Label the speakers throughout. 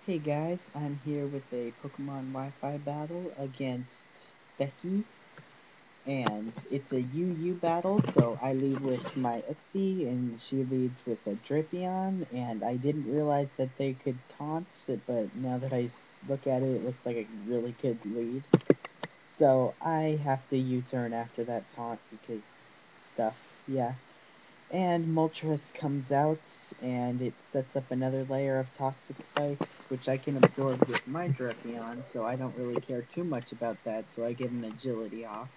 Speaker 1: Hey guys, I'm here with a Pokemon Wi-Fi battle against Becky, and it's a UU battle, so I lead with my Uxie, and she leads with a Dripion, and I didn't realize that they could taunt, but now that look at it, it looks like a really good lead. So I have to U-turn after that taunt because stuff, yeah. And Moltres comes out, and it sets up another layer of toxic spikes, which I can absorb with my Drapion, so I don't really care too much about that, so I get an agility off.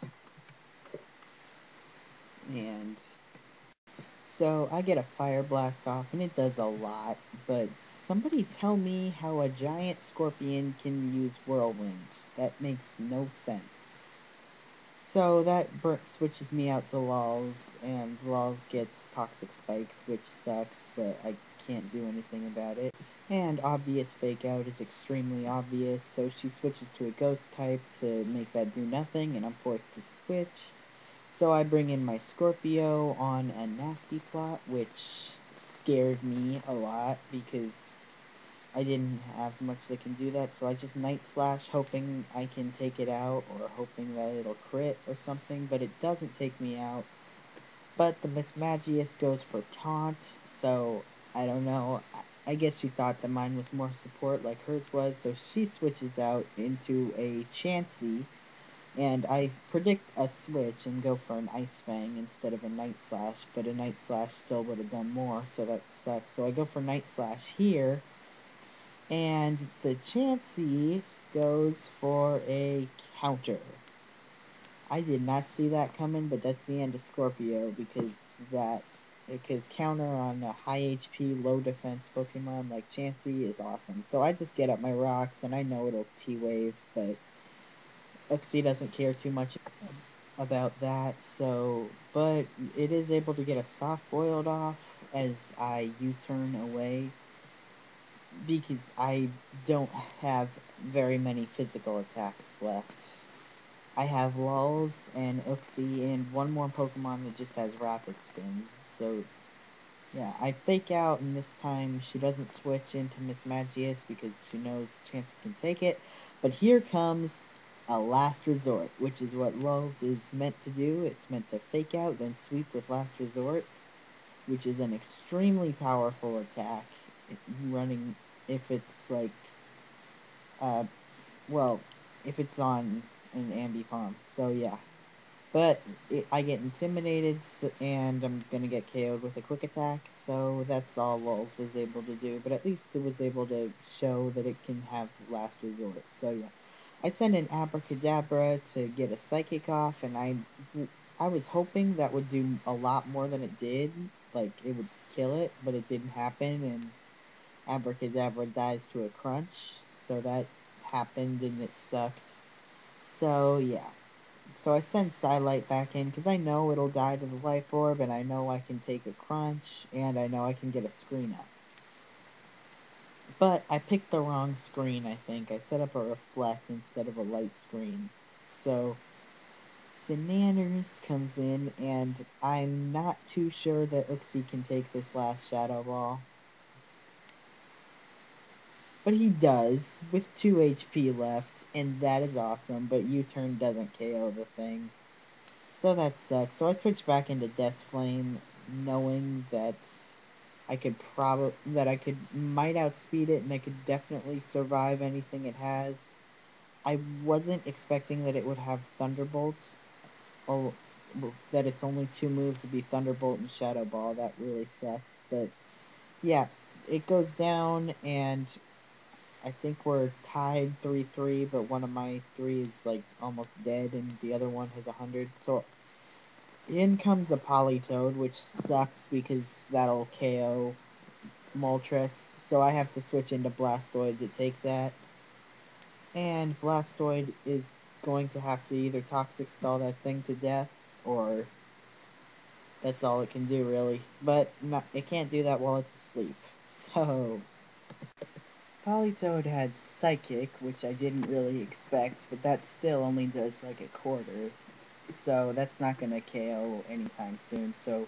Speaker 1: And so I get a Fire Blast off, and it does a lot, but somebody tell me how a giant scorpion can use Whirlwind. That makes no sense. So that switches me out to Lulz, and Lulz gets Toxic Spike, which sucks, but I can't do anything about it. And Obvious Fake Out is extremely obvious, so she switches to a Ghost type to make that do nothing, and I'm forced to switch. So I bring in my Scorpio on a Nasty Plot, which scared me a lot because I didn't have much that can do that, so I just Night Slash, hoping I can take it out, or hoping that it'll crit or something, but it doesn't take me out. But the Miss Magius goes for Taunt, so I don't know. I guess she thought that mine was more support like hers was, so she switches out into a Chansey, and I predict a switch and go for an Ice Fang instead of a Night Slash, but a Night Slash still would have done more, so that sucks. So I go for Night Slash here, and the Chansey goes for a counter. I did not see that coming, but that's the end of Scorpio because counter on a high HP, low defense Pokemon like Chansey is awesome. So I just get up my rocks, and I know it'll T-Wave, but Uxie doesn't care too much about that. But it is able to get a soft boiled off as I U-turn away because I don't have very many physical attacks left. I have Lulz and Uxie and one more Pokemon that just has Rapid Spin. So, yeah, I fake out, and this time she doesn't switch into Miss Magius because she knows Chance can take it. But here comes a Last Resort, which is what Lulz is meant to do. It's meant to fake out, then sweep with Last Resort, which is an extremely powerful attack. Running if it's like uh well, if it's on an Ambipom. So yeah. But I get intimidated, and I'm gonna get KO'd with a quick attack, so that's all Lulz was able to do. But at least it was able to show that it can have last resort. So yeah. I sent an Abracadabra to get a Psychic off, and I was hoping that would do a lot more than it did. Like, it would kill it, but it didn't happen, and Abracadabra dies to a crunch, so that happened and it sucked. So yeah. So I send Psylight back in because I know it'll die to the Life Orb, and I know I can take a crunch, and I know I can get a screen up. But I picked the wrong screen, I think. I set up a reflect instead of a light screen. So Sinanners comes in, and I'm not too sure that Uxie can take this last Shadow Ball. But he does, with 2 HP left, and that is awesome, but U-turn doesn't KO the thing. So that sucks. So I switched back into Death Flame, knowing that I could might outspeed it, and I could definitely survive anything it has. I wasn't expecting that it would have Thunderbolt, or that it's only 2 moves to be Thunderbolt and Shadow Ball. That really sucks. But yeah, it goes down, and I think we're tied 3-3, but one of my 3 is like almost dead, and the other one has 100. So in comes a Politoed, which sucks because that'll KO Moltres. So I have to switch into Blastoid to take that. And Blastoid is going to have to either Toxic Stall that thing to death, or that's all it can do, really. But it can't do that while it's asleep. So Politoed had Psychic, which I didn't really expect, but that still only does like a quarter. So that's not going to KO anytime soon. So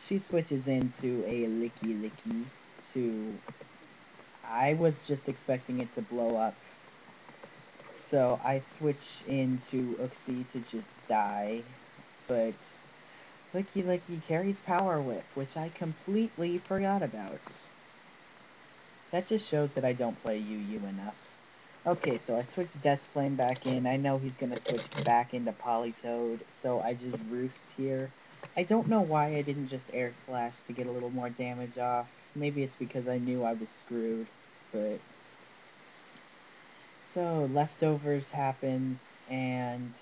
Speaker 1: she switches into a Licky Licky to I was just expecting it to blow up. So I switch into Uxie to just die, but Licky carries Power Whip, which I completely forgot about. That just shows that I don't play UU enough. Okay, so I switched Deathflame back in. I know he's gonna switch back into Politoed, so I just roost here. I don't know why I didn't just Air Slash to get a little more damage off. Maybe it's because I knew I was screwed, but... So, Leftovers happens, and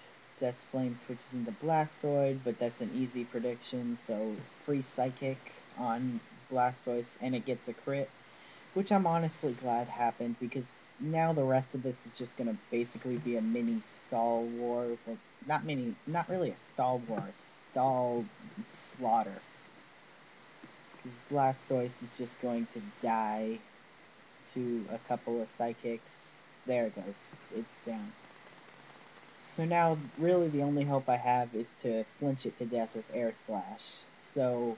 Speaker 1: Deathflame switches into Blastoise, but that's an easy prediction, so free Psychic on Blastoise, and it gets a crit. Which I'm honestly glad happened, because now the rest of this is just going to basically be a mini stall war. Well, not really a stall war, a stall slaughter. Because Blastoise is just going to die to a couple of psychics. There it goes. It's down. So now, really the only hope I have is to flinch it to death with Air Slash. So,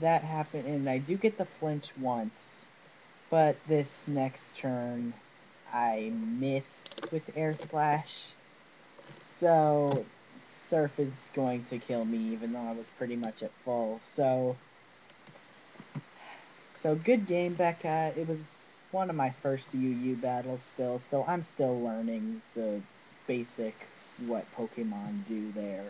Speaker 1: that happened, and I do get the flinch once. But this next turn, I miss with Air Slash. So, Surf is going to kill me, even though I was pretty much at full. So good game, Becca. It was one of my first UU battles still, so I'm still learning the basic what Pokemon do there.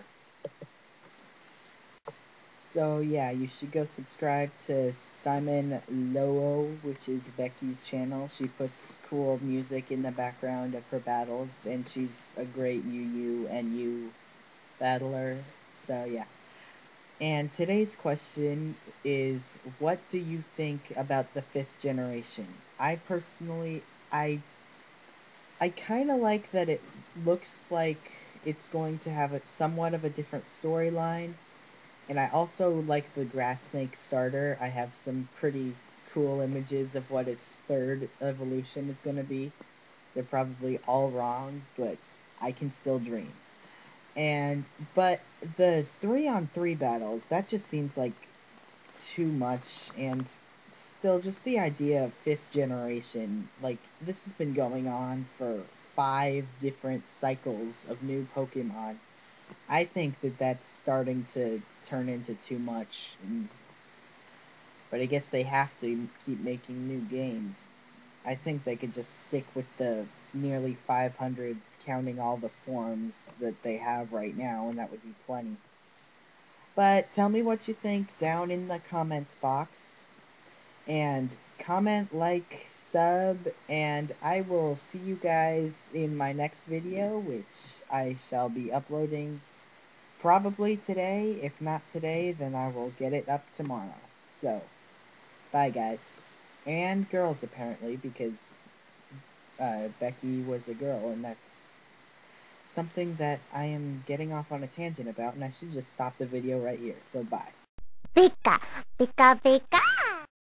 Speaker 1: So yeah, you should go subscribe to Simon Loo, which is Becky's channel. She puts cool music in the background of her battles, and she's a great UU and U battler. So yeah. And today's question is, what do you think about the 5th generation? I personally, I kind of like that it looks like it's going to have somewhat of a different storyline. And I also like the Grass Snake starter. I have some pretty cool images of what its 3rd evolution is going to be. They're probably all wrong, but I can still dream. But the 3-on-3 battles, that just seems like too much, and still just the idea of 5th generation, like, this has been going on for 5 different cycles of new Pokemon. I think that that's starting to turn into too much, but I guess they have to keep making new games. I think they could just stick with the nearly 500, counting all the forms that they have right now, and that would be plenty. But tell me what you think down in the comments box, and comment, like, sub, and I will see you guys in my next video, which I shall be uploading probably today. If not today, then I will get it up tomorrow. So, bye guys. And girls, apparently, because Becky was a girl, and that's something that I am getting off on a tangent about, and I should just stop the video right here. So, bye.
Speaker 2: Pika, pika, pika.